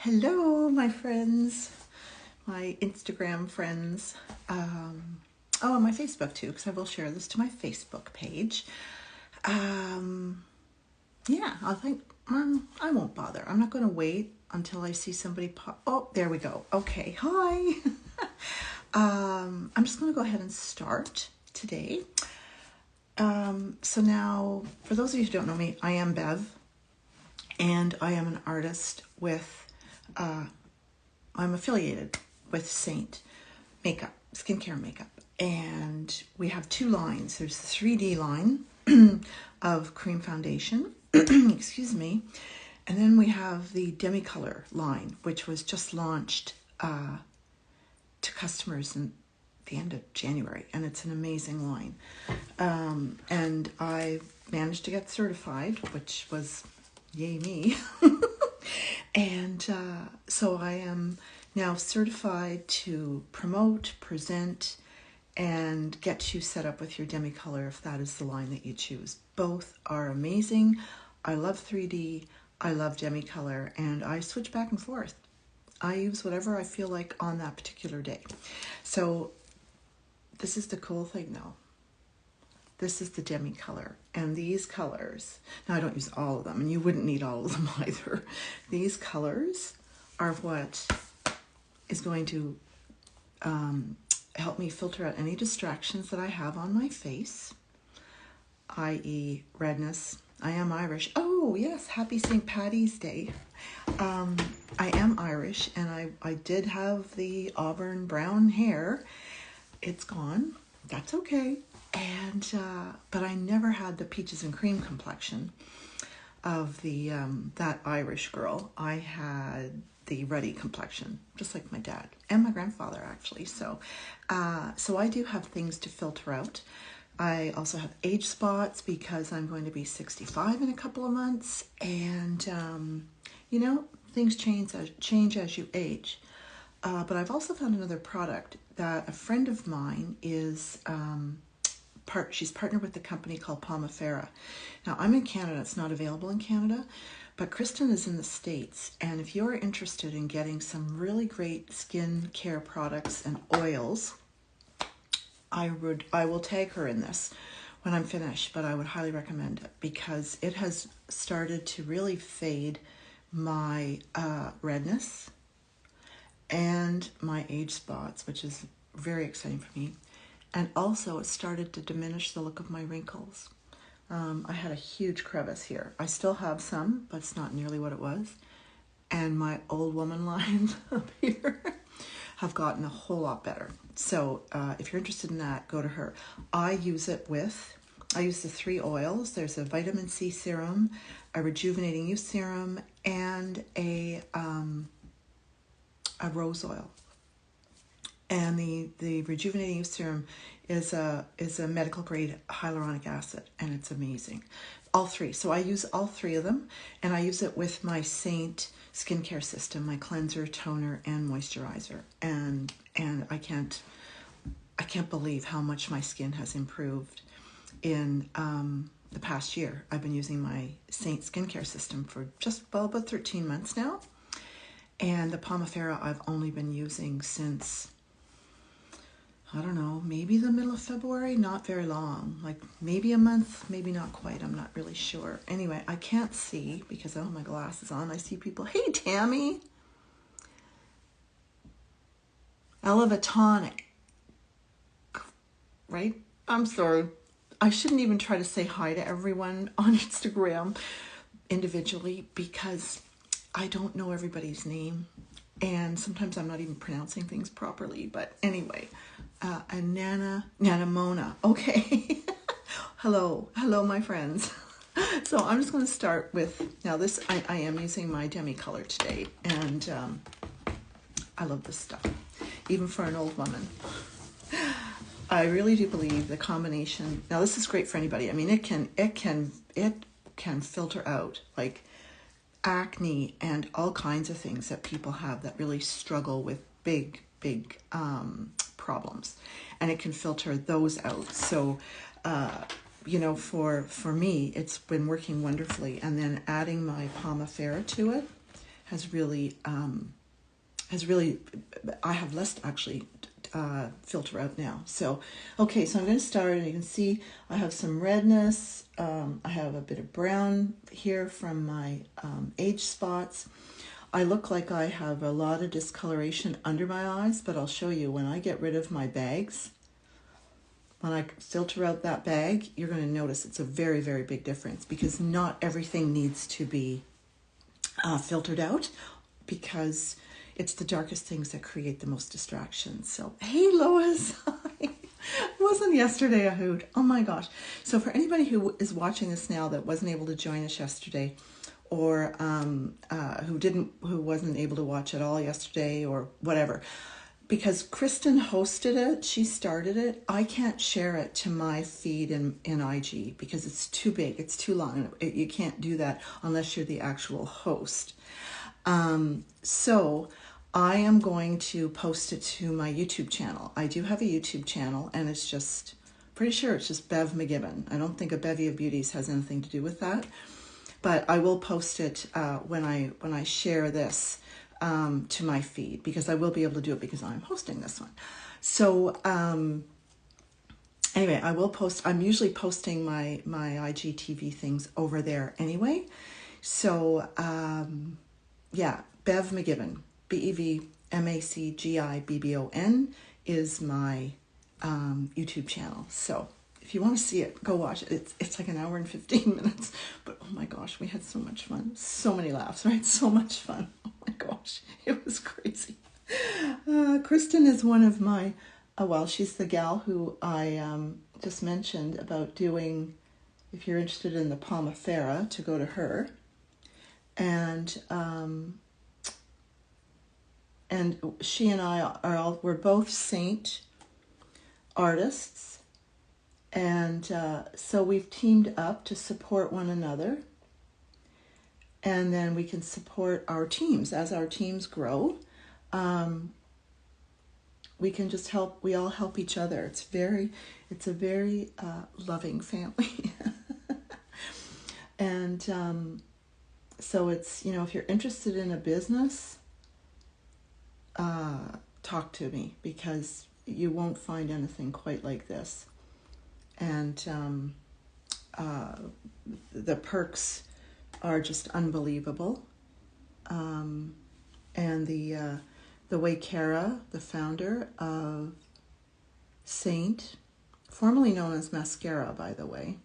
Hello, my friends, my Instagram friends. Oh, and my Facebook too, because I will share this to my Facebook page. Yeah, I think I won't bother. I'm not going to wait until I see somebody pop. Oh, there we go. Okay, hi. I'm just going to go ahead and start today. So now, for those of you who don't know me, I am Bev, and I am an artist with. I'm affiliated with Saint Makeup, skincare makeup, and we have two lines. There's the 3D line of cream foundation, excuse me, and then we have the Demi color line, which was just launched to customers in the end of January, and it's an amazing line. And I managed to get certified, which was yay me. And so I am now certified to promote, present, and get you set up with your Demi color if that is the line that you choose. Both are amazing. I love 3D, I love Demi color, and I switch back and forth. I use whatever I feel like on that particular day. So this is the cool thing though. This is the Demi color, and these colors, now I don't use all of them, and you wouldn't need all of them either. These colors are what is going to help me filter out any distractions that I have on my face, i.e. redness. I am Irish. Oh yes, happy St. Paddy's Day. I am Irish, and I did have the auburn brown hair. It's gone. That's okay. And but I never had the peaches and cream complexion of the that Irish girl. I had the ruddy complexion, just like my dad and my grandfather actually. So I do have things to filter out. I also have age spots because I'm going to be 65 in a couple of months, and things change as you age. But I've also found another product that a friend of mine is. She's partnered with a company called Palmafera. Now, I'm in Canada. It's not available in Canada, but Kristen is in the States. And if you're interested in getting some really great skin care products and oils, I will tag her in this when I'm finished, but I would highly recommend it because it has started to really fade my redness and my age spots, which is very exciting for me. And also it started to diminish the look of my wrinkles. I had a huge crevice here. I still have some, but it's not nearly what it was. And my old woman lines up here have gotten a whole lot better. So if you're interested in that, go to her. I use the 3 oils. There's a vitamin C serum, a rejuvenating youth serum, and a rose oil. And the rejuvenating youth serum is a medical grade hyaluronic acid, and it's amazing. All 3. So I use all 3 of them, and I use it with my Saint skincare system, my cleanser, toner, and moisturizer. And I can't believe how much my skin has improved in the past year. I've been using my Saint skincare system for just about 13 months now, and the Palmafera I've only been using since. I don't know, maybe the middle of February, not very long, like maybe a month, maybe not quite, I'm not really sure. Anyway, I can't see because I don't have my glasses on. I see people, hey Tammy, Elevatonic, right? I'm sorry. I shouldn't even try to say hi to everyone on Instagram individually because I don't know everybody's name. And sometimes I'm not even pronouncing things properly. But anyway, Nanamona. Okay. Hello, my friends. So I'm just going to start with, now this, I am using my Demi color today. And I love this stuff, even for an old woman. I really do believe the combination, now this is great for anybody. I mean, it can filter out like acne and all kinds of things that people have that really struggle with big problems, and it can filter those out. So for me, it's been working wonderfully, and then adding my Palmafera to it has really, I have less to actually filter out now. So, okay, so I'm going to start, and you can see I have some redness. I have a bit of brown here from my age spots. I look like I have a lot of discoloration under my eyes, but I'll show you when I get rid of my bags. When I filter out that bag, you're going to notice it's a very, very big difference, because not everything needs to be filtered out, because it's the darkest things that create the most distractions. So, hey Lois, it wasn't yesterday a hoot. Oh my gosh. So for anybody who is watching this now that wasn't able to join us yesterday, or who wasn't able to watch at all yesterday, or whatever, because Kristen hosted it, she started it, I can't share it to my feed in IG because it's too big, it's too long. You can't do that unless you're the actual host. So I am going to post it to my YouTube channel. I do have a YouTube channel, and it's just, pretty sure it's just Bev McGibbon. I don't think A Bevy of Beauties has anything to do with that, but I will post it when I share this to my feed, because I will be able to do it because I'm hosting this one. So anyway, I will post, I'm usually posting my IGTV things over there anyway. So yeah, Bev McGibbon, BEVMACGIBBON is my YouTube channel. So if you want to see it, go watch it. It's like an hour and 15 minutes. But oh my gosh, we had so much fun. So many laughs, right? So much fun. Oh my gosh, it was crazy. Kristen is one of my, well, she's the gal who I just mentioned about doing, if you're interested in the Pomifera, to go to her. And she and I we're both Saint artists. And so we've teamed up to support one another. And then we can support our teams. As our teams grow, we can just help, we all help each other. It's a very loving family. And so it's, if you're interested in a business, talk to me, because you won't find anything quite like this. And the perks are just unbelievable. And the way Kara, the founder of Saint, formerly known as Mascara, by the way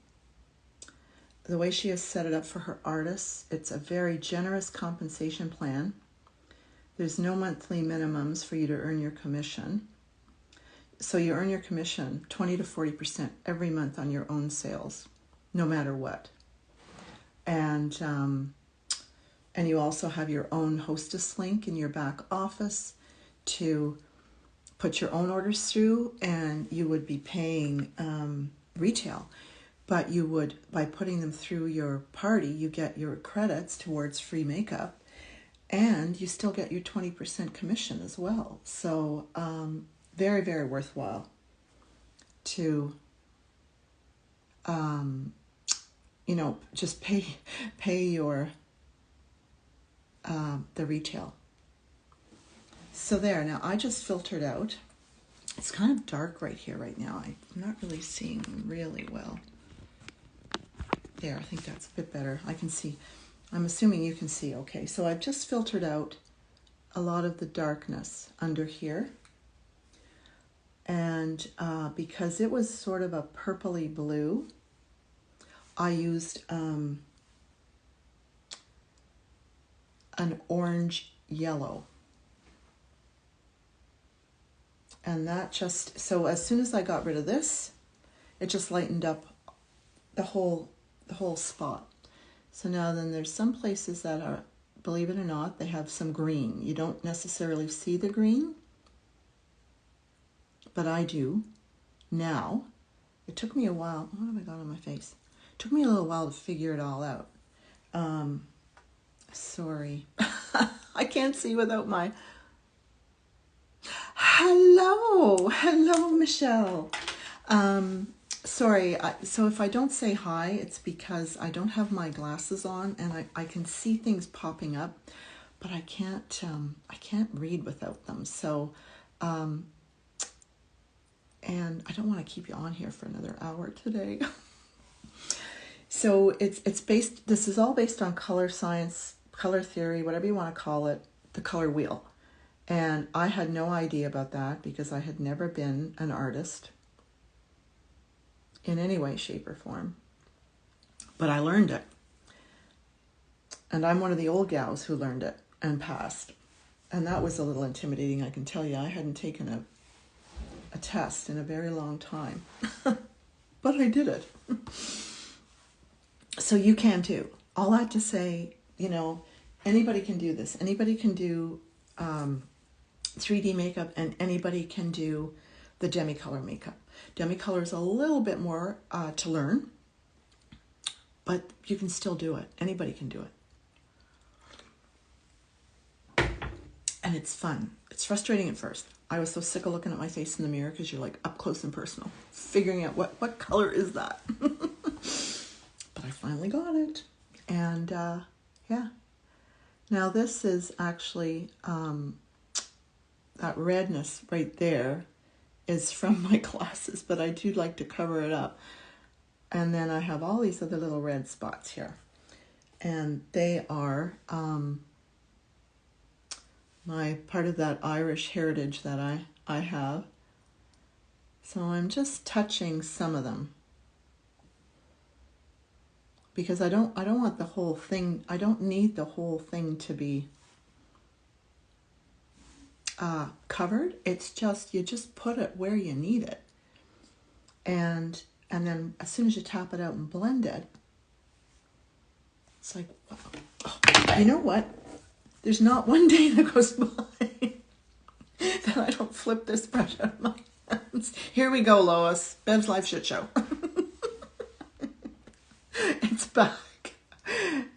she has set it up for her artists, it's a very generous compensation plan. There's no monthly minimums for you to earn your commission. So you earn your commission 20 to 40% every month on your own sales, no matter what. And you also have your own hostess link in your back office to put your own orders through, and you would be paying retail. But you would, by putting them through your party, you get your credits towards free makeup, and you still get your 20% commission as well. So very, very worthwhile to, just pay your, the retail. So there, now I just filtered out. It's kind of dark right here right now. I'm not really seeing really well. There, I think that's a bit better. I can see, I'm assuming you can see okay. So I've just filtered out a lot of the darkness under here. And because it was sort of a purpley blue, I used an orange yellow. And that just, so as soon as I got rid of this, it just lightened up the whole spot. So now then there's some places that are, believe it or not, they have some green. You don't necessarily see the green, but I do now. It took me a while. What have I got on my face? It took me a little while to figure it all out. Sorry. I can't see without my... Hello, Michelle. Sorry, so if I don't say hi, it's because I don't have my glasses on, and I can see things popping up, but I can't read without them. So, and I don't want to keep you on here for another hour today. So it's based, this is all based on color science, color theory, whatever you want to call it, the color wheel. And I had no idea about that because I had never been an artist in any way, shape, or form. But I learned it. And I'm one of the old gals who learned it and passed. And that was a little intimidating, I can tell you. I hadn't taken a test in a very long time. But I did it. So you can too. All that to say, you know, anybody can do this. Anybody can do 3D makeup, and anybody can do the Demi color makeup. Demi color is a little bit more to learn, but you can still do it. Anybody can do it. And it's fun. It's frustrating at first. I was so sick of looking at my face in the mirror because you're like up close and personal, figuring out what color is that. But I finally got it. And yeah. Now this is actually, that redness right there is from my glasses, but I do like to cover it up. And then I have all these other little red spots here. And they are my part of that Irish heritage that I have. So I'm just touching some of them. Because I don't want the whole thing, I don't need the whole thing to be covered. It's just, you just put it where you need it. And then as soon as you tap it out and blend it, it's like, wow. Oh, you know what? There's not one day that goes by that I don't flip this brush out of my hands. Here we go, Lois. Bev's Life Shit Show. It's back.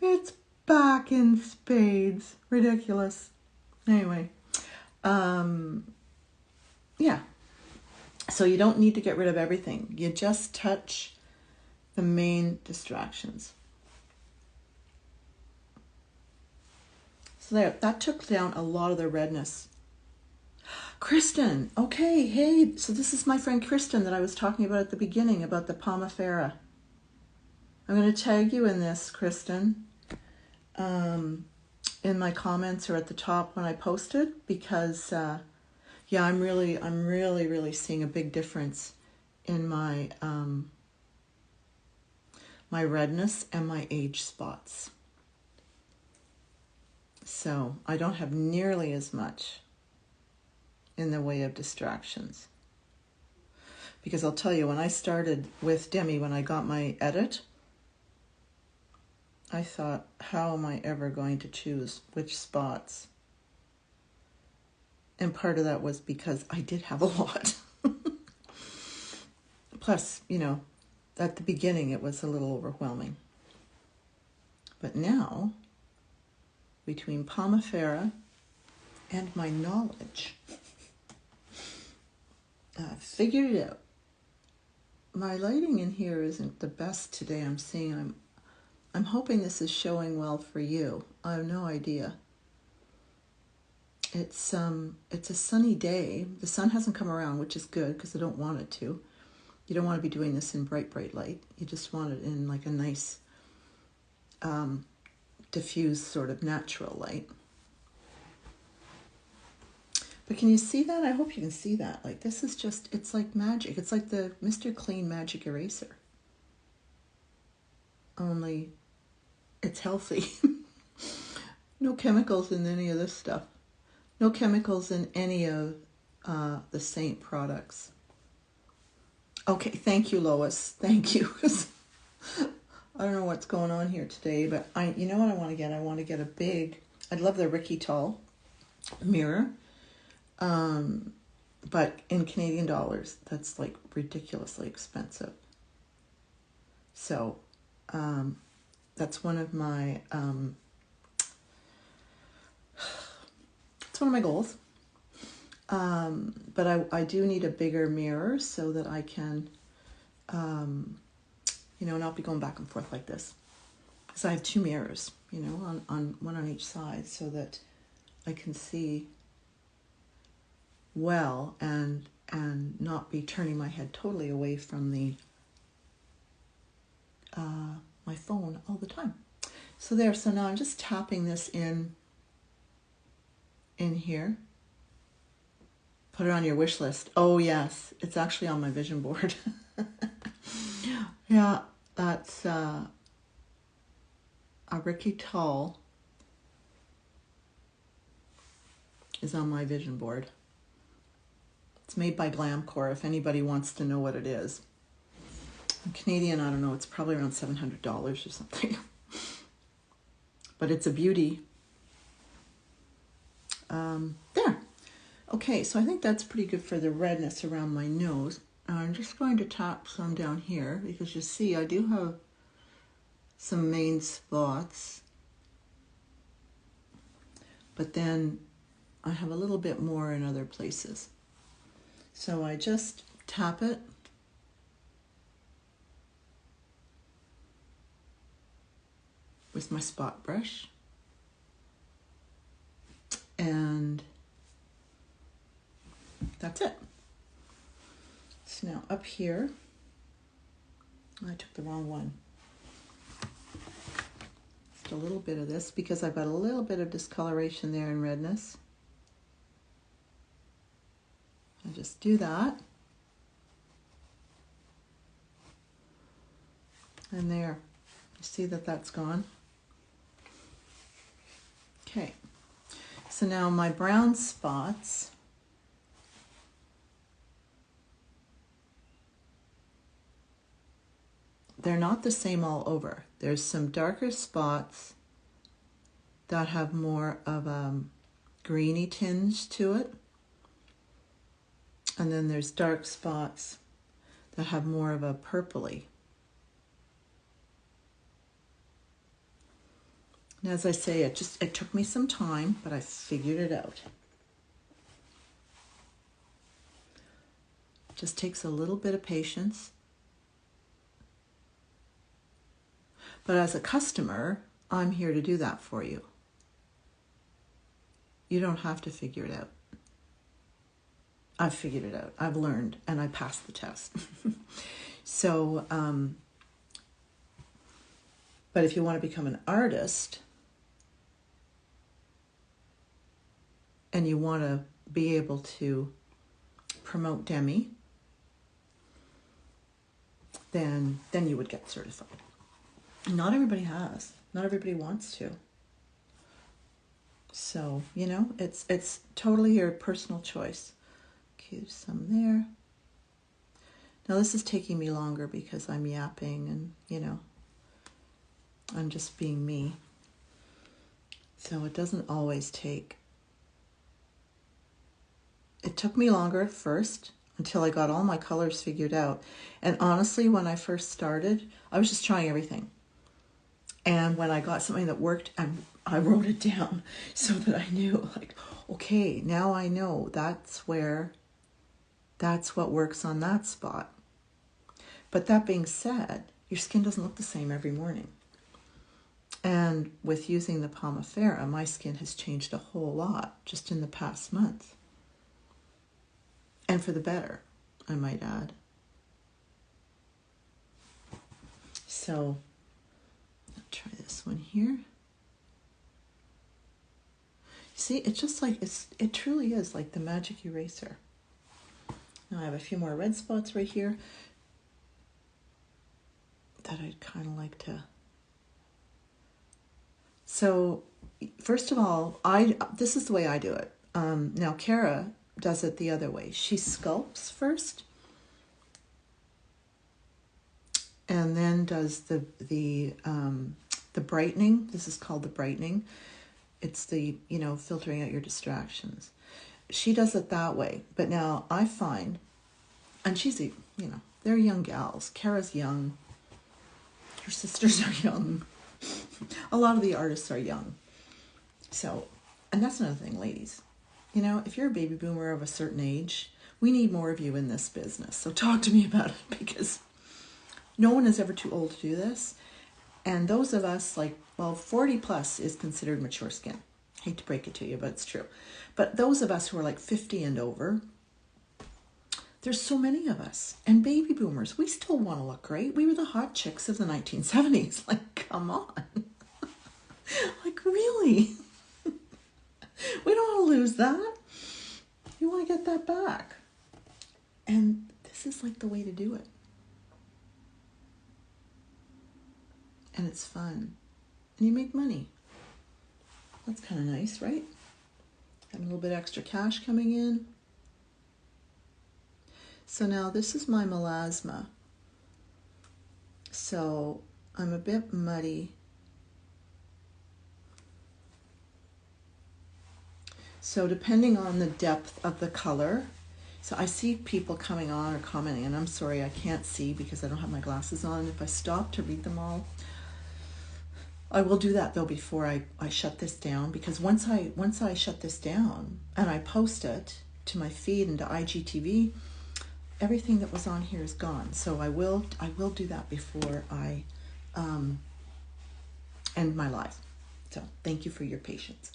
It's back in spades. Ridiculous. Anyway. Yeah. So you don't need to get rid of everything. You just touch the main distractions. So there, that took down a lot of the redness. Kristen. Okay, hey. So this is my friend Kristen that I was talking about at the beginning about the Pomifera. I'm going to tag you in this, Kristen, in my comments or at the top when I post it, because yeah, I'm really seeing a big difference in my my redness and my age spots. So I don't have nearly as much in the way of distractions. Because I'll tell you, when I started with Demi, when I got my edit, I thought, how am I ever going to choose which spots? And part of that was because I did have a lot. Plus, you know, at the beginning it was a little overwhelming. But now, between Pomifera and my knowledge, I figured it out. My lighting in here isn't the best today. I'm hoping this is showing well for you. I have no idea. It's a sunny day. The sun hasn't come around, which is good because I don't want it to. You don't want to be doing this in bright light. You just want it in like a nice diffused sort of natural light. But can you see that? I hope you can see that. Like, this is just, it's like magic. It's like the Mr. Clean Magic Eraser. Only it's healthy. No chemicals in any of this stuff. No chemicals in any of the Saint products. Okay, thank you, Lois. Thank you. I don't know what's going on here today, but you know what I want to get? I want to get a big, I'd love the Ricky Tall mirror. But in Canadian dollars, that's like ridiculously expensive. So, that's one of my, it's one of my goals. But I do need a bigger mirror so that I can, you know, not be going back and forth like this. Because I have two mirrors, you know, on one on each side, so that I can see well and not be turning my head totally away from the my phone all the time. So there, so now I'm just tapping this in here. Put it on your wish list. Oh yes, it's actually on my vision board. Yeah, that's a Ricky Tull is on my vision board. It's made by Glamcore, if anybody wants to know what it is. In Canadian, I don't know, it's probably around $700 or something. But it's a beauty. There. Okay, so I think that's pretty good for the redness around my nose. I'm just going to tap some down here because you see I do have some main spots. But then I have a little bit more in other places. So I just tap it. With my spot brush. And that's it. So now up here, I took the wrong one. Just a little bit of this because I've got a little bit of discoloration there and redness. I just do that. And there, you see that that's gone. Okay, so now my brown spots, they're not the same all over. There's some darker spots that have more of a greeny tinge to it. And then there's dark spots that have more of a purpley. And as I say, it took me some time, but I figured it out. It just takes a little bit of patience. But as a customer, I'm here to do that for you. You don't have to figure it out. I've figured it out. I've learned, and I passed the test. So, but if you want to become an artist, and you want to be able to promote Demi, then you would get certified. Not everybody has. Not everybody wants to. So, you know, it's totally your personal choice. Okay, some there. Now this is taking me longer because I'm yapping and, you know, I'm just being me. So it doesn't always take. It took me longer at first until I got all my colors figured out. And honestly, when I first started, I was just trying everything. And when I got something that worked, I wrote it down so that I knew, like, okay, now I know that's what works on that spot. But that being said, your skin doesn't look the same every morning. And with using the Pomifera, my skin has changed a whole lot just in the past month. And for the better, I might add. So, I'll try this one here. See, it's just like, it truly is like the magic eraser. Now I have a few more red spots right here that I'd kind of like to. So, first of all, this is the way I do it. Now, Kara does it the other way. She sculpts first, and then does the brightening. This is called the brightening. It's the, you know, filtering out your distractions. She does it that way. But now I find, and she's, you know, they're young gals. Kara's young. Her sisters are young. A lot of the artists are young. So, and that's another thing, ladies. You know, if you're a baby boomer of a certain age, we need more of you in this business. So talk to me about it, because no one is ever too old to do this. And those of us, like, well, 40 plus is considered mature skin. Hate to break it to you, but it's true. But those of us who are like 50 and over, there's so many of us. And baby boomers, we still want to look great. We were the hot chicks of the 1970s. Like, come on. Like, really? We don't want to lose that. You want to get that back. And this is like the way to do it. And it's fun. And you make money. That's kind of nice, right? Having a little bit extra cash coming in. So now this is my melasma. So I'm a bit muddy. So depending on the depth of the color, so I see people coming on or commenting, and I'm sorry I can't see because I don't have my glasses on. If I stop to read them all, I will do that though before I shut this down, because once I shut this down and I post it to my feed and to IGTV, everything that was on here is gone. So I will do that before I end my live. So thank you for your patience.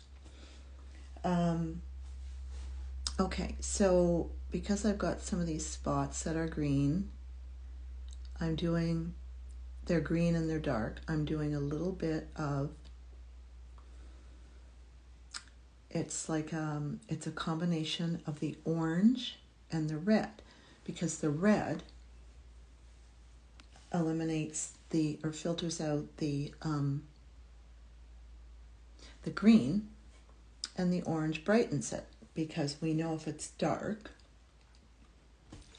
Okay, so because I've got some of these spots that are green, they're green and they're dark. I'm doing a little bit of, it's like, it's a combination of the orange and the red, because the red eliminates or filters out the green, and the orange brightens it, because we know if it's dark,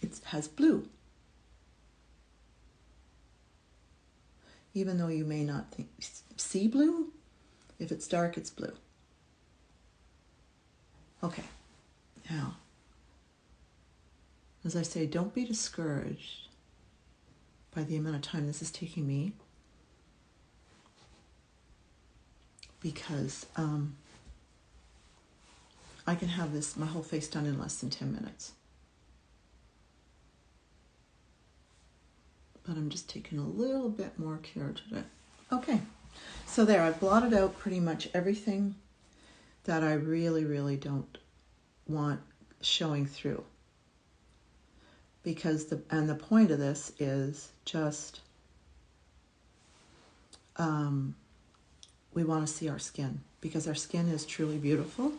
it has blue. Even though you may not see blue, if it's dark, it's blue. Okay, now, as I say, don't be discouraged by the amount of time this is taking me, because I can have my whole face done in less than 10 minutes. But I'm just taking a little bit more care today. Okay, so there, I've blotted out pretty much everything that I really, really don't want showing through. Because the point of this is just, we want to see our skin, because our skin is truly beautiful.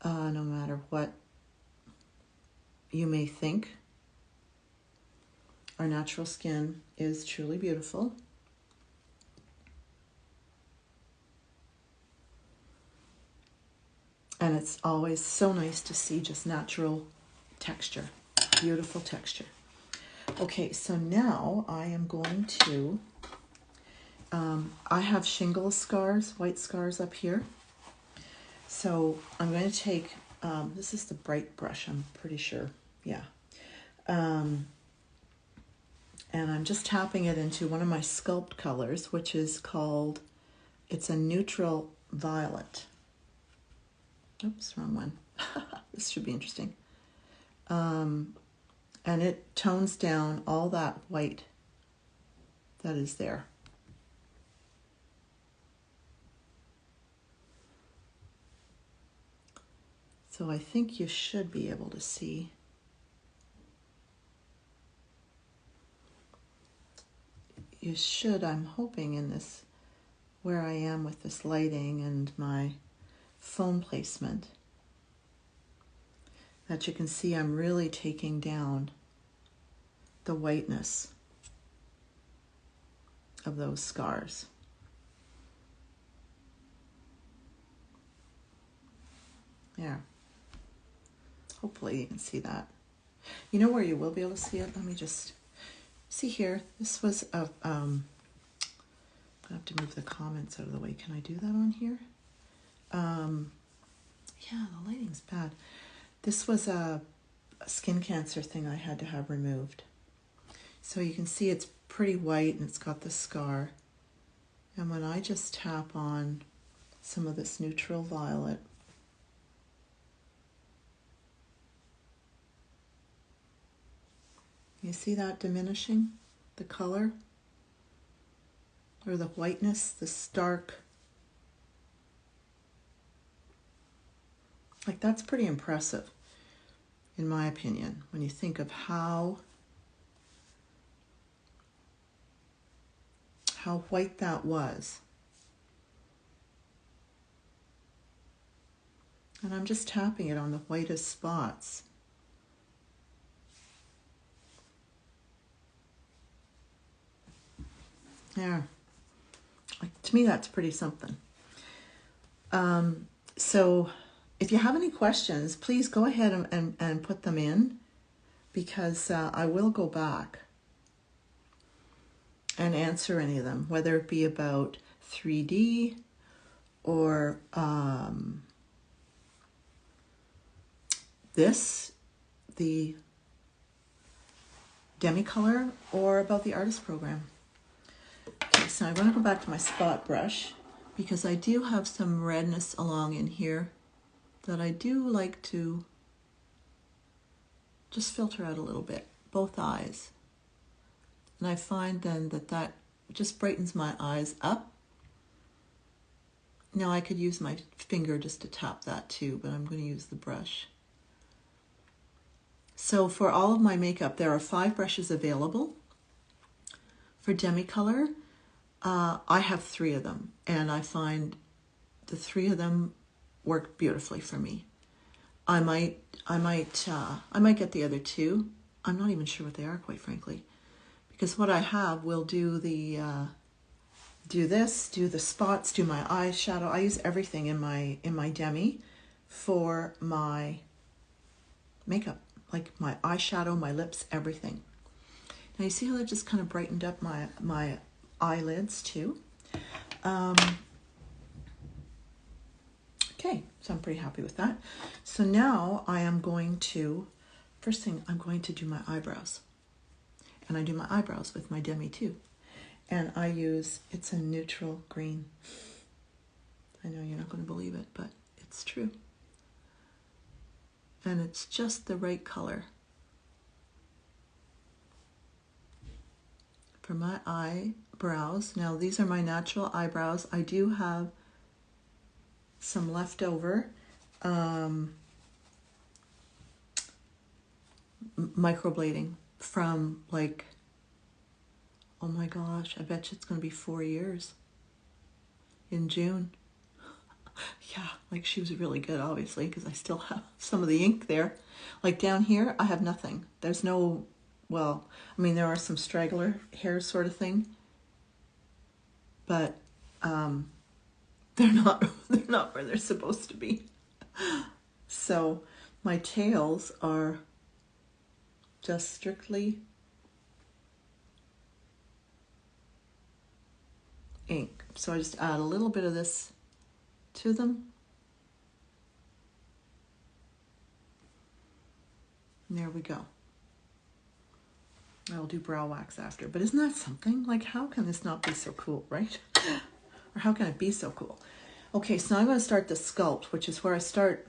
No matter what you may think, our natural skin is truly beautiful. And it's always so nice to see just natural texture, beautiful texture. Okay, so now I am going to, I have shingle scars, white scars up here. So I'm going to take, this is the bright brush, I'm pretty sure, yeah. And I'm just tapping it into one of my Sculpt colors, which is called, it's a neutral violet. Oops, wrong one. This should be interesting. And it tones down all that white that is there. So I think you should be able to see. You should, I'm hoping, in this, where I am with this lighting and my phone placement, that you can see I'm really taking down the whiteness of those scars. There. Hopefully you can see that. You know where you will be able to see it? Let me just see here. This was a, I'm gonna have to move the comments out of the way. Can I do that on here? Yeah, the lighting's bad. This was a skin cancer thing I had to have removed. So you can see it's pretty white and it's got the scar. And when I just tap on some of this neutral violet, you see that diminishing the color or the whiteness, the stark Like, that's pretty impressive, in my opinion, when you think of how white that was. And I'm just tapping it on the whitest spots. Yeah. Like, to me, that's pretty something. So if you have any questions, please go ahead and put them in, because I will go back and answer any of them, whether it be about 3D or the Demi color, or about the artist program. Okay, so I'm going to go back to my spot brush, because I do have some redness along in here that I do like to just filter out a little bit, both eyes. And I find then that just brightens my eyes up. Now I could use my finger just to tap that too, but I'm going to use the brush. So for all of my makeup, there are 5 brushes available. For Demi color, I have 3 of them, and I find the 3 of them work beautifully for me. I might get the other 2. I'm not even sure what they are, quite frankly, because what I have will do the do the spots, do my eyeshadow. I use everything in my Demi for my makeup, like my eyeshadow, my lips, everything. Now you see how that just kind of brightened up my eyelids too. Okay, so I'm pretty happy with that. So now I am going to, first thing, I'm going to do my eyebrows. And I do my eyebrows with my Demi too. And I use, it's a neutral green. I know you're not going to believe it, but it's true. And it's just the right color for my eyebrows. Now these are my natural eyebrows. I do have some leftover microblading from, like, oh my gosh, I bet you it's going to be 4 years in June. Yeah, like, she was really good, obviously, because I still have some of the ink there. Like down here, I have nothing. There's no, well, I mean, there are some straggler hairs sort of thing, but they're not where they're supposed to be. So my tails are just strictly ink. So I just add a little bit of this to them. And there we go. I'll do brow wax after. But isn't that something? Like, how can this not be so cool, right? Or how can it be so cool? Okay, so now I'm going to start the sculpt, which is where I start.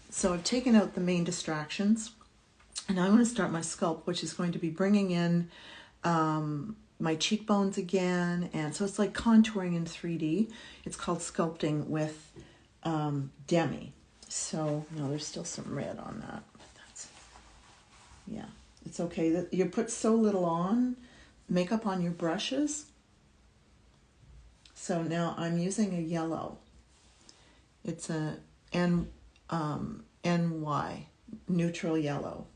So I've taken out the main distractions. And now I'm going to start my sculpt, which is going to be bringing in my cheekbones again. And so it's like contouring in 3D. It's called sculpting with Demi. So, no, there's still some red on that. But that's, yeah, it's okay. That you put so little on, makeup on your brushes. So now I'm using a yellow. It's a NY, neutral yellow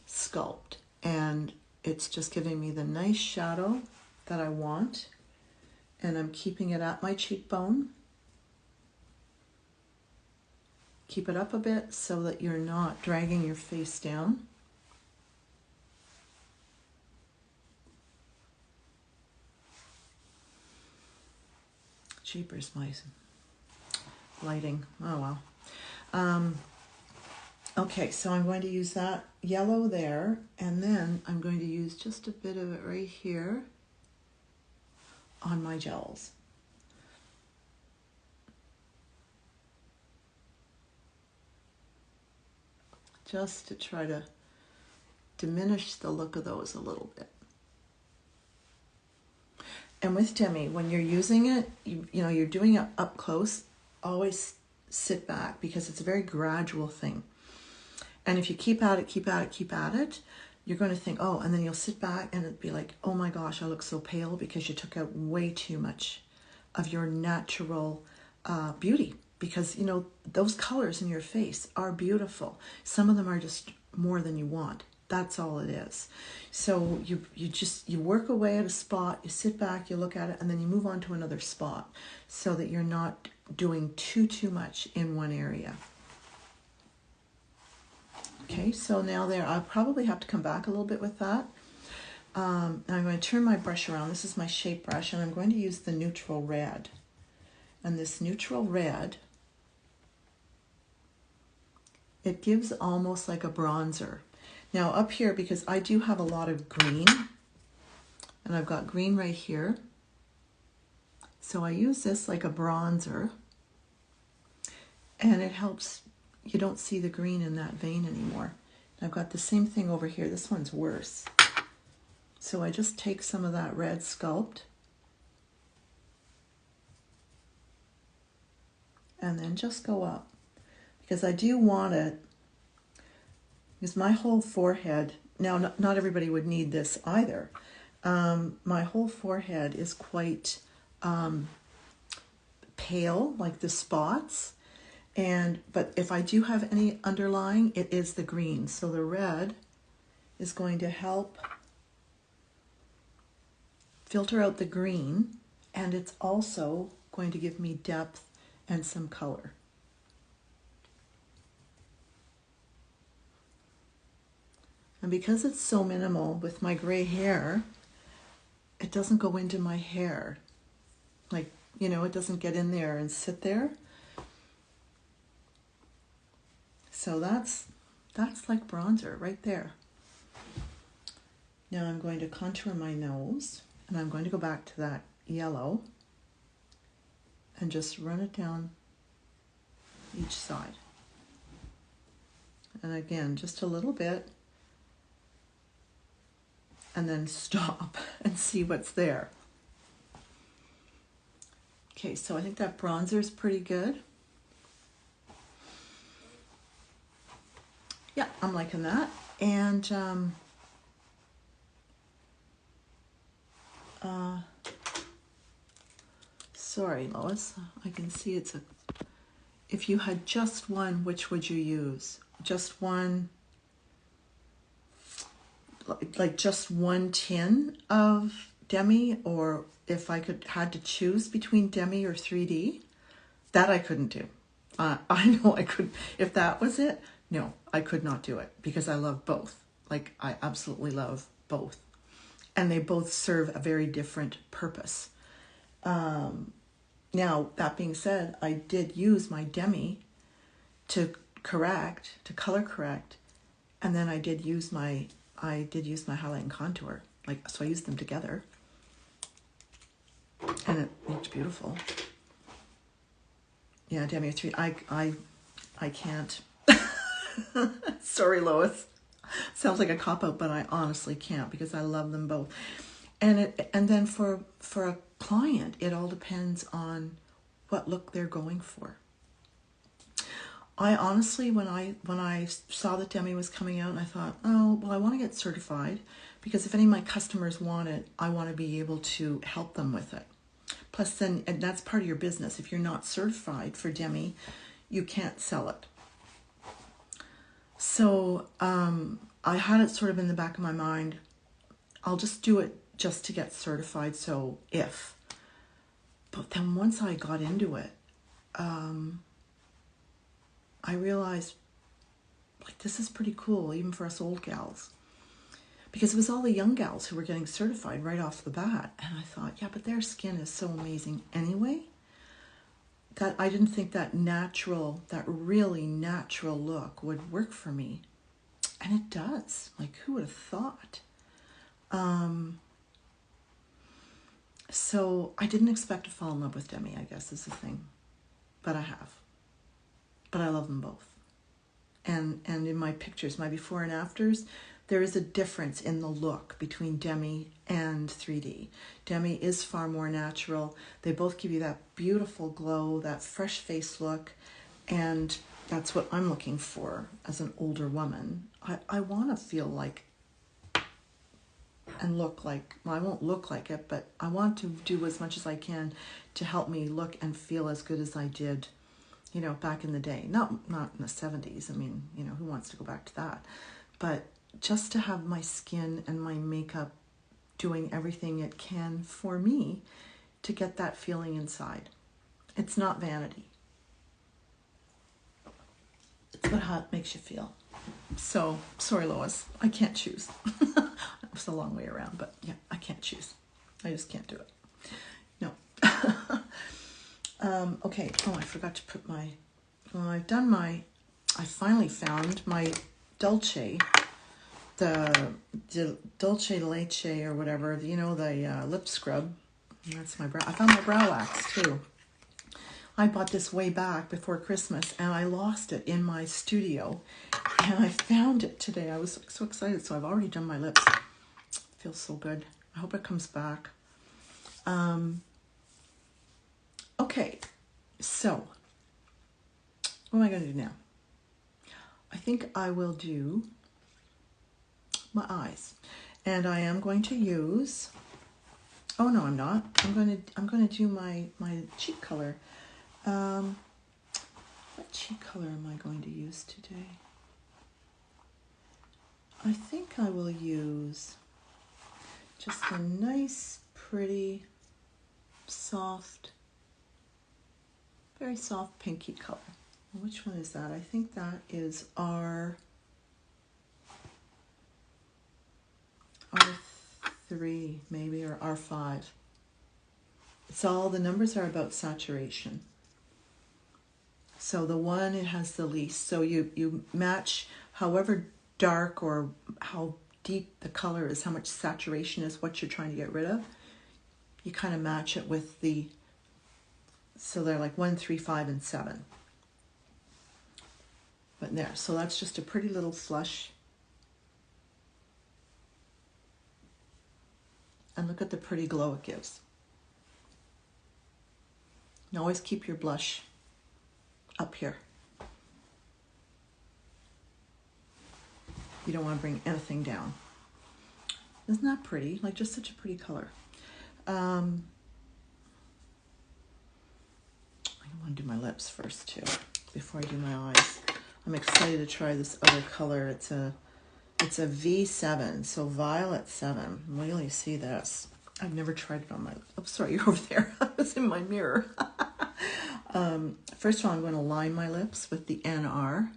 Sculpt. And it's just giving me the nice shadow that I want. And I'm keeping it at my cheekbone. Keep it up a bit so that you're not dragging your face down. Jeepers, my lighting. Oh, well. Okay, so I'm going to use that yellow there, and then I'm going to use just a bit of it right here on my gels. Just to try to diminish the look of those a little bit. And with Demi, when you're using it, you know, you're doing it up close, always sit back, because it's a very gradual thing. And if you keep at it, you're going to think, oh, and then you'll sit back and it'd be like, oh my gosh, I look so pale, because you took out way too much of your natural beauty. Because, you know, those colors in your face are beautiful. Some of them are just more than you want. That's all it is. So you work away at a spot, you sit back, you look at it, and then you move on to another spot, so that you're not doing too much in one area. Okay, so now there, I'll probably have to come back a little bit with that. And I'm going to turn my brush around. This is my shape brush, and I'm going to use the neutral red. And this neutral red, it gives almost like a bronzer. Now up here, because I do have a lot of green, and I've got green right here, so I use this like a bronzer, and it helps, you don't see the green in that vein anymore. I've got the same thing over here. This one's worse. So I just take some of that red Sculpt, and then just go up, because I do want it, because my whole forehead, now not everybody would need this either. My whole forehead is quite pale, like the spots, but if I do have any underlying, it is the green. So the red is going to help filter out the green, and it's also going to give me depth and some color. And because it's so minimal with my gray hair, it doesn't go into my hair. Like, you know, it doesn't get in there and sit there. So that's like bronzer right there. Now I'm going to contour my nose, and I'm going to go back to that yellow and just run it down each side. And again, just a little bit, and then stop and see what's there. Okay, so I think that bronzer is pretty good. Yeah, I'm liking that. And sorry, Lois, I can see it's a, if you had just one, which would you use? Just one, like just one tin of Demi, or if I had to choose between Demi or 3D, that I couldn't do. I know I could, if that was it, no, I could not do it, because I love both. Like, I absolutely love both. And they both serve a very different purpose. Now, that being said, I did use my Demi to color correct, and then I did use my highlight and contour. Like, so I used them together, and it looked beautiful. Yeah, Demi 3. I can't. Sorry, Lois. Sounds like a cop-out, but I honestly can't, because I love them both. And then for a client, it all depends on what look they're going for. I honestly, when I saw that Demi was coming out, and I thought, oh, well, I want to get certified, because if any of my customers want it, I want to be able to help them with it. Plus, then, and that's part of your business. If you're not certified for Demi, you can't sell it. So I had it sort of in the back of my mind, I'll just do it just to get certified, so if. But then once I got into it, I realized, like, this is pretty cool, even for us old gals. Because it was all the young gals who were getting certified right off the bat. And I thought, yeah, but their skin is so amazing anyway, that I didn't think that really natural look would work for me. And it does. Like, who would have thought? So I didn't expect to fall in love with Demi, I guess is the thing. But I have. But I love them both. And in my pictures, my before and afters, there is a difference in the look between Demi and 3D. Demi is far more natural. They both give you that beautiful glow, that fresh face look. And that's what I'm looking for as an older woman. I want to feel like and look like, well, I won't look like it, but I want to do as much as I can to help me look and feel as good as I did, you know, back in the day. Not in the 70s. I mean, you know, who wants to go back to that? But just to have my skin and my makeup doing everything it can for me to get that feeling inside. It's not vanity. It's about how it makes you feel. So, sorry, Lois, I can't choose. It's a long way around, but yeah, I can't choose. I just can't do it. No. Okay. Oh, I forgot to put my, well, I finally found my Dolce, the Dolce Leche or whatever, you know, the lip scrub. That's my brow. I found my brow wax too. I bought this way back before Christmas and I lost it in my studio and I found it today. I was so excited. So I've already done my lips. It feels so good. I hope it comes back. Okay, so what am I going to do now? I think I will do my eyes, and I am going to use. Oh no, I'm not. I'm going to do my cheek color. What cheek color am I going to use today? I think I will use just a nice, pretty, soft, very soft pinky color. Which one is that? I think that is R3 maybe, or R5. It's all, the numbers are about saturation. So the one, it has the least. So you match however dark or how deep the color is, how much saturation is what you're trying to get rid of. You kind of match it with the, so they're like 1, 3, 5, and 7. But there, so that's just a pretty little flush. And look at the pretty glow it gives. And always keep your blush up here. You don't want to bring anything down. Isn't that pretty? Like, just such a pretty color. I want to do my lips first too, before I do my eyes. I'm excited to try this other color. It's a V7, so violet 7. Wait till you see this. I've never tried it on my, oh, sorry, you're over there. I was in my mirror. First of all, I'm going to line my lips with the NR.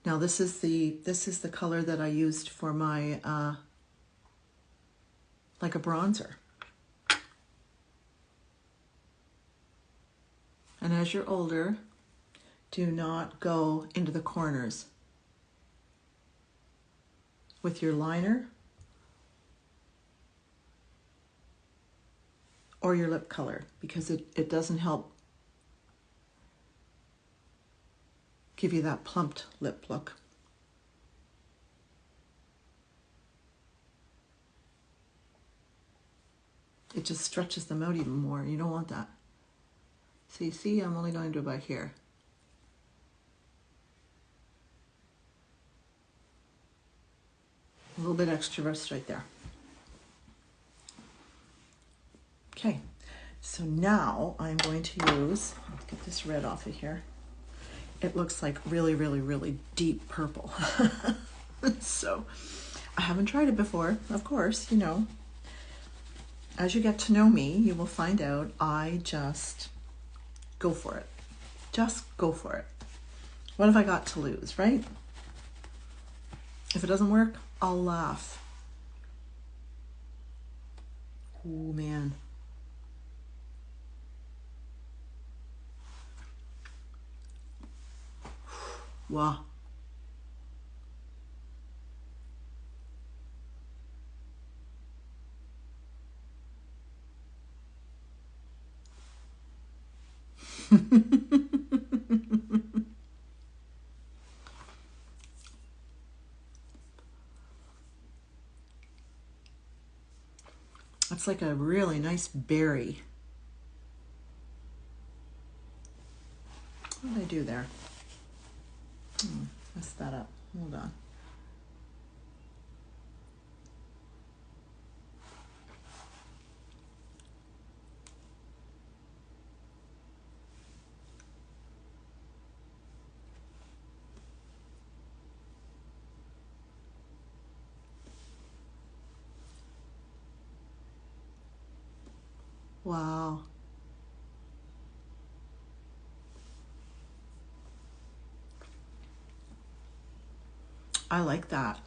Now this is the color that I used for my, like a bronzer. And as you're older, do not go into the corners with your liner or your lip color, because it doesn't help give you that plumped lip look. It just stretches them out even more. You don't want that. So you see, I'm only going to do about here. A little bit extra rest right there. Okay, so now I'm going to use, let's get this red off of here. It looks like really, really, really deep purple. So I haven't tried it before, of course, you know. As you get to know me, you will find out I just go for it. Just go for it. What have I got to lose, right? If it doesn't work, I'll laugh. Oh, man. Wow. That's like a really nice berry. What did I do there? Messed that up. Hold on. Wow. I like that.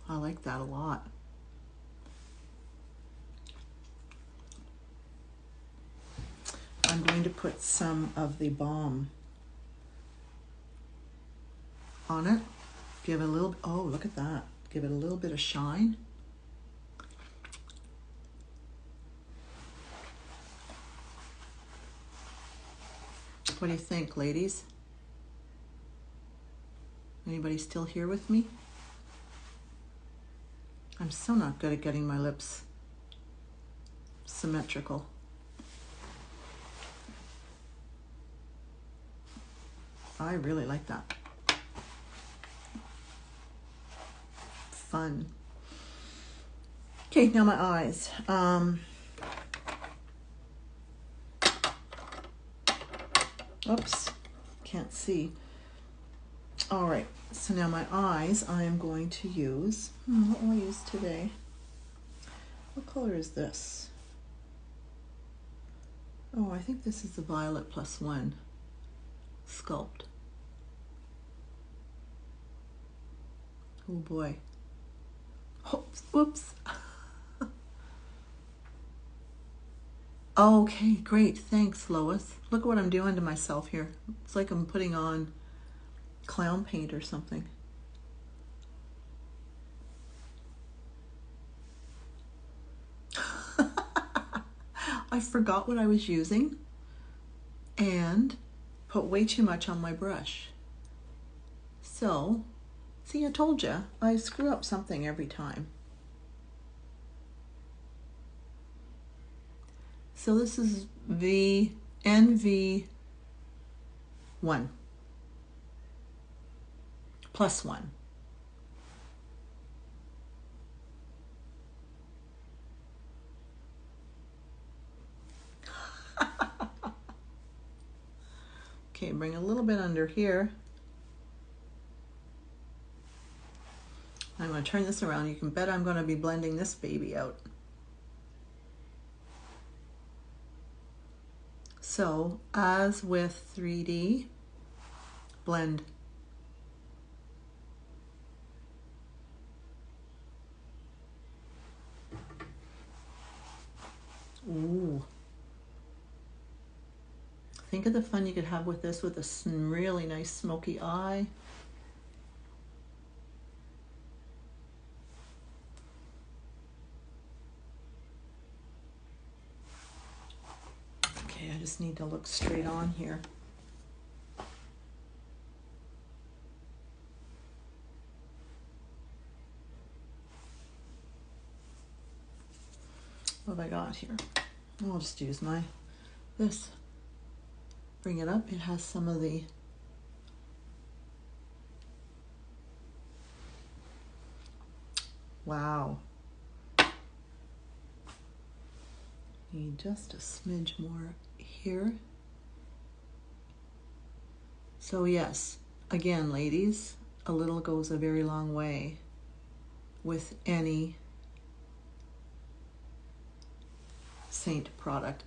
I like that a lot. I'm going to put some of the balm on it. Give it a little, oh, look at that. Give it a little bit of shine. What do you think, ladies? Anybody still here with me? I'm so not good at getting my lips symmetrical. I really like that. Fun. Okay, now my eyes. Oops, can't see. All right, so now my eyes, I am going to use, what will I use today? What color is this? Oh, I think this is the Violet +1 Sculpt. Oh boy. Oops, whoops. Okay, great, thanks Lois. Look what I'm doing to myself here. It's like I'm putting on clown paint or something. I forgot what I was using and put way too much on my brush. So, see, I told you, I screw up something every time. So this is NV1 +1. Okay, bring a little bit under here. I'm going to turn this around. You can bet I'm going to be blending this baby out. So, as with 3D, blend. Ooh. Think of the fun you could have with this with a really nice smoky eye. Okay, I just need to look straight on here. What have I got here? I'll just use this. Bring it up. It has some of the wow. Need just a smidge more here. So yes, again, ladies, a little goes a very long way with any Saint product.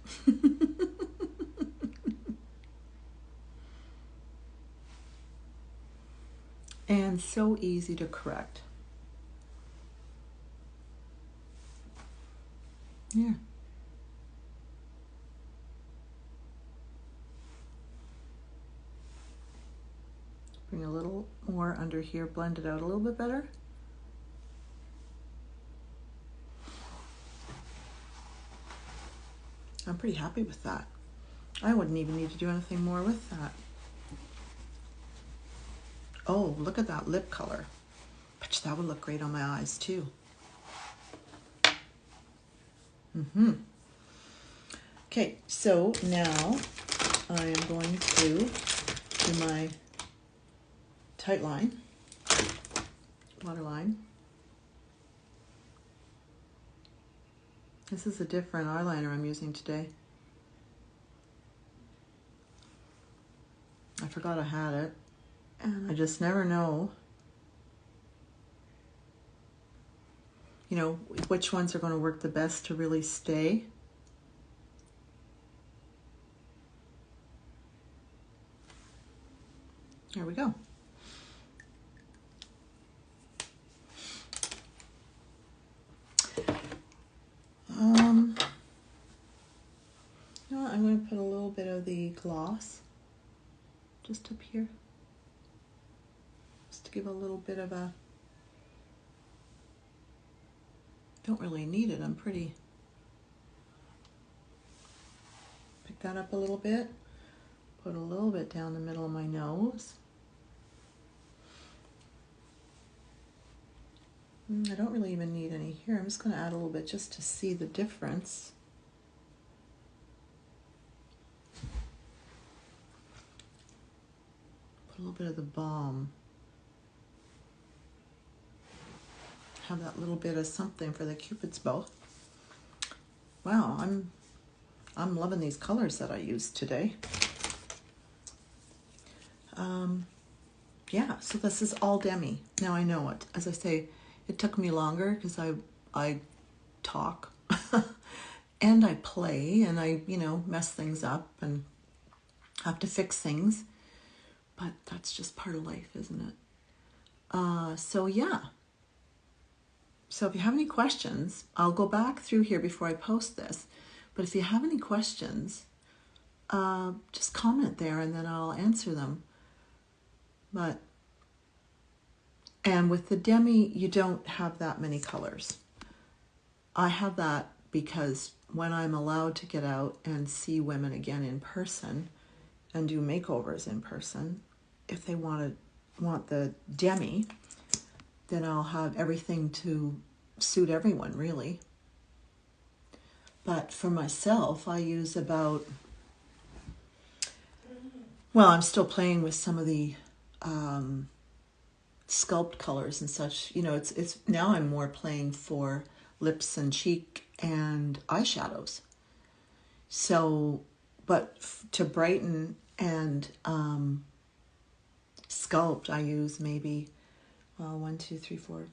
And so easy to correct. Yeah. Bring a little more under here, blend it out a little bit better. I'm pretty happy with that. I wouldn't even need to do anything more with that. Oh, look at that lip color. Bet you that would look great on my eyes too. Okay, so now I am going to do my tight line, waterline. This is a different eyeliner I'm using today. I forgot I had it, and I just never know, you know, which ones are going to work the best to really stay. There we go. You know what? I'm going to put a little bit of the gloss just up here, just to give a little bit of a, don't really need it, I'm pretty, pick that up a little bit, put a little bit down the middle of my nose. I don't really even need any here. I'm just going to add a little bit just to see the difference. Put a little bit of the balm. Have that little bit of something for the Cupid's bow. Wow, I'm loving these colors that I used today. Yeah, so this is all Demi. Now I know it. As I say, it took me longer because I talk and I play and I, you know, mess things up and have to fix things. But that's just part of life, isn't it? So yeah. So if you have any questions, I'll go back through here before I post this. But if you have any questions, just comment there and then I'll answer them. And with the Demi, you don't have that many colors. I have that because when I'm allowed to get out and see women again in person and do makeovers in person, if they want the Demi, then I'll have everything to suit everyone, really. But for myself, I use about, well, I'm still playing with some of the Sculpt colors and such. You know, it's now I'm more playing for lips and cheek and eyeshadows. So, but to brighten and sculpt, I use maybe, well, 1, 2, 3, 4,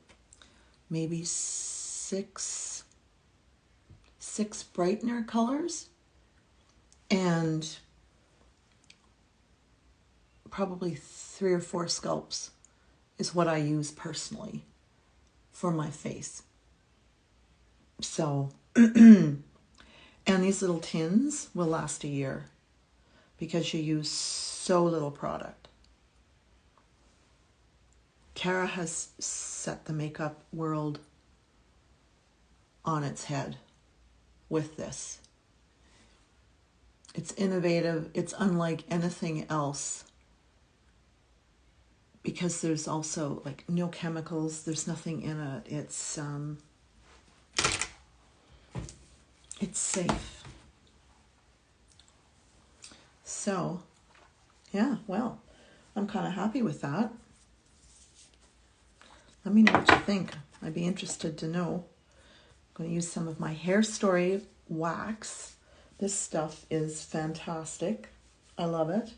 maybe six brightener colors and probably 3 or 4 sculpts is what I use personally for my face. So, and these little tins will last a year because you use so little product. Cara has set the makeup world on its head with this. It's innovative. It's unlike anything else because there's also like no chemicals. There's nothing in it. It's safe. So, yeah, well, I'm kind of happy with that. Let me know what you think. I'd be interested to know. I'm going to use some of my Hair Story wax. This stuff is fantastic. I love it.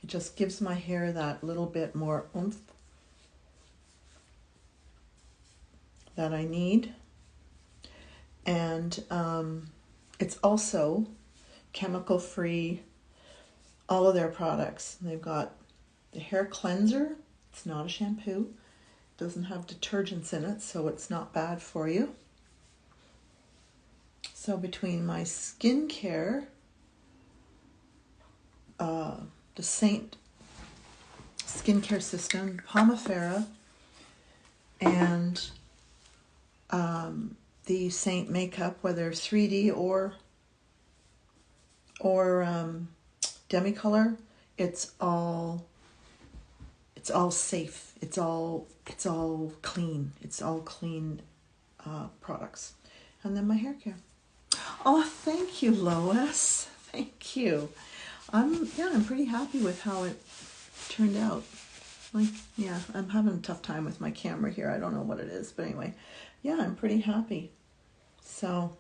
It just gives my hair that little bit more oomph that I need. And it's also chemical-free, all of their products. They've got the hair cleanser. It's not a shampoo. It doesn't have detergents in it, so it's not bad for you. So between my skincare, the Saint skincare system, Pomifera, and the Saint makeup, whether 3D or demi-color, it's all safe. It's all clean. It's all clean products. And then my hair care. Oh, thank you, Lois. Thank you. I'm pretty happy with how it turned out. Like, yeah, I'm having a tough time with my camera here. I don't know what it is, but anyway, yeah, I'm pretty happy. So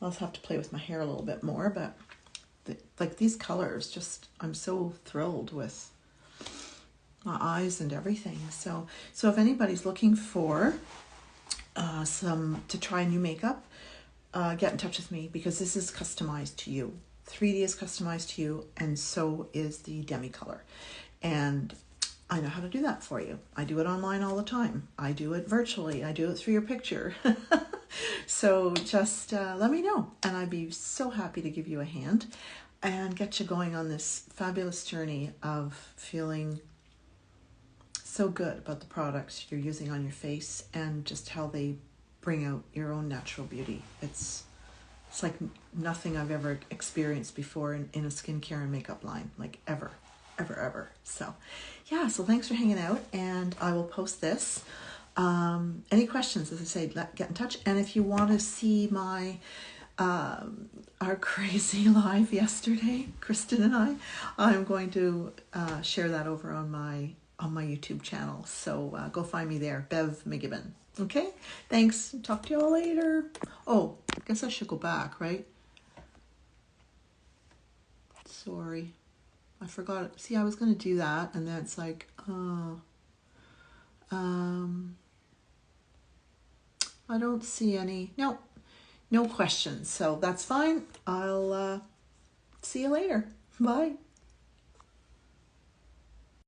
I'll just have to play with my hair a little bit more, but like these colors, just I'm so thrilled with my eyes and everything. So if anybody's looking for to try new makeup, get in touch with me, because this is customized to you. 3D is customized to you, and so is the Demi color. And I know how to do that for you. I do it online all the time. I do it virtually. I do it through your picture. So just let me know, and I'd be so happy to give you a hand and get you going on this fabulous journey of feeling so good about the products you're using on your face and just how they bring out your own natural beauty. It's like nothing I've ever experienced before in a skincare and makeup line, like ever. So yeah, so thanks for hanging out, and I will post this. Any questions, as I say, get in touch. And if you want to see my our crazy live yesterday, Kristen and I'm going to share that over on my YouTube channel. So go find me there, Bev McGibbon. Okay, thanks. Talk to you all later. Oh, I guess I should go back, right? Sorry, I forgot it. See, I was going to do that, and then it's like, oh, I don't see any. No questions. So that's fine. I'll see you later. Bye.